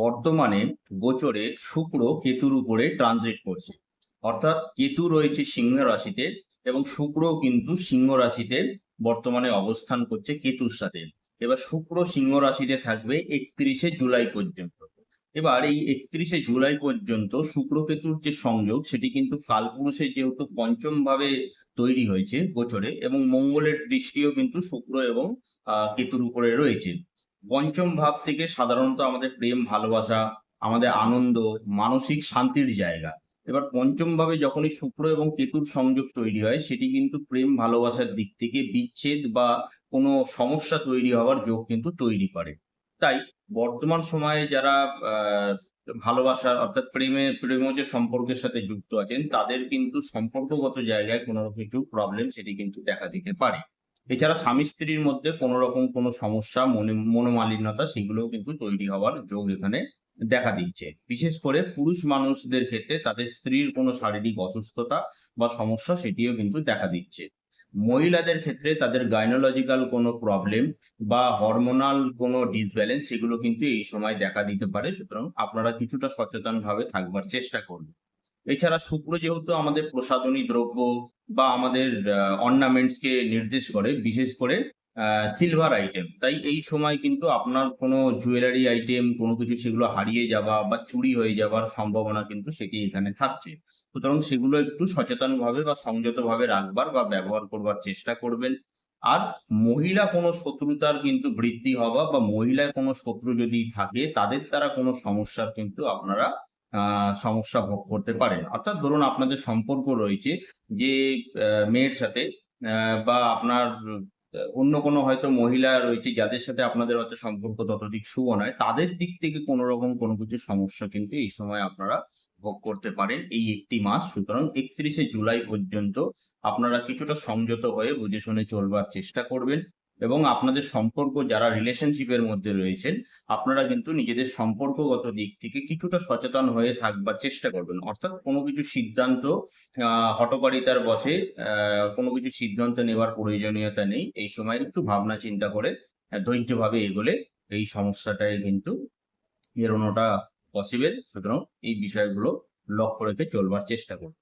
বর্তমানে গোচরে শুক্র কেতুর উপরে ট্রানজিট করছে, অর্থাৎ কেতু রয়েছে সিংহ রাশিতে এবং শুক্র কিন্তু সিংহ রাশিতে বর্তমানে অবস্থান করছে কেতুর সাথে। এবার শুক্র সিংহ রাশিতে থাকবে 31শে জুলাই পর্যন্ত। এবার এই 31শে জুলাই পর্যন্ত শুক্র কেতুর যে সংযোগ সেটি কিন্তু কালপুরুষের যেহেতু পঞ্চম ভাবে তৈরি হয়েছে গোচরে, এবং মঙ্গলের দৃষ্টিও কিন্তু শুক্র এবং কেতুর উপরে রয়েছে। পঞ্চম ভাব থেকে সাধারণত আমাদের প্রেম, ভালোবাসা, আমাদের আনন্দ, মানসিক শান্তির জায়গা। এবার পঞ্চম ভাবে যখনই শুক্র এবং কেতুর সংযোগ তৈরি হয় সেটি কিন্তু প্রেম ভালোবাসার দিক থেকে বিচ্ছেদ বা কোনো সমস্যা তৈরি হওয়ার যোগ কিন্তু তৈরি করে। তাই বর্তমান সময়ে যারা আহ ভালোবাসার অর্থাৎ প্রেমজ সম্পর্কের সাথে যুক্ত আছেন তাদের কিন্তু সম্পর্কগত জায়গায় কোনো কিছু প্রবলেম সেটি কিন্তু দেখা দিতে পারে। এছাড়া স্বামী স্ত্রীর মধ্যে কোনো রকম কোনো সমস্যা, মনোমালিন্যতা সেগুলোও কিন্তু তৈরি হওয়ার যোগ এখানে দেখা দিচ্ছে। বিশেষ করে পুরুষ মানুষদের ক্ষেত্রে তাদের স্ত্রীর কোনো শারীরিক অসুস্থতা বা সমস্যা সেটিও কিন্তু দেখা দিচ্ছে। মহিলাদের ক্ষেত্রে তাদের গাইনোলজিক্যাল কোনো প্রবলেম বা হরমোনাল কোনো ডিসব্যালেন্স সেগুলো কিন্তু এই সময় দেখা দিতে পারে। সুতরাং আপনারা কিছুটা সচেতনভাবে থাকবার চেষ্টা করুন। এছাড়া শুক্র যেহেতু আমাদের প্রসাধনী দ্রব্য বা আমাদের অর্নামেন্টস কে নির্দেশ করে, বিশেষ করে সিলভার আইটেম। তাই এই সময় কিন্তু আপনার কোনো জুয়েলারি আইটেম কোনো কিছু সেগুলো হারিয়ে যাওয়া বা চুরি হয়ে যাওয়ার সম্ভাবনা কিন্তু সেটি এখানে থাকছে। সুতরাং সেগুলো একটু সচেতনভাবে বা সংযতভাবে রাখবার বা ব্যবহার করবার চেষ্টা করবেন। আর মহিলা কোনো শত্রুতার কিন্তু বৃদ্ধি হওয়া বা মহিলার কোনো শত্রু যদি থাকে তাদের দ্বারা কোনো সমস্যার কিন্তু আপনারা সমস্যা ভোগ করতে পারেন। অর্থাৎ ধরুন আপনাদের সম্পর্ক রয়েছে যে মেয়ের সাথে, বা আপনার অন্য কোনো হয়তো মহিলা রয়েছে যাদের সাথে আপনাদের হয়তো সম্পর্ক ততোধিক শুভ নয়, তাদের দিক থেকে কোনো রকম কোনো কিছু সমস্যা কিন্তু এই সময় আপনারা ভোগ করতে পারেন এই একটি মাস। সুতরাং 31শে জুলাই পর্যন্ত আপনারা কিছুটা সংযত হয়ে বুঝে শুনে চলবার চেষ্টা করবেন, এবং আপনাদের সম্পর্ক যারা রিলেশনশিপের মধ্যে রয়েছেন আপনারা কিন্তু নিজেদের সম্পর্কগত দিক থেকে কিছুটা সচেতন হয়ে থাকবার চেষ্টা করবেন। অর্থাৎ কোনো কিছু সিদ্ধান্ত হঠকারিতার বশে কোনো কিছু সিদ্ধান্ত নেওয়ার প্রয়োজনীয়তা নেই। এই সময় একটু ভাবনা চিন্তা করে ধৈর্যভাবে এগোলে এই সমস্যাটায় কিন্তু এড়োনোটা পসিবল। সুতরাং এই বিষয়গুলো লক্ষ্য রেখে চলবার চেষ্টা করুন।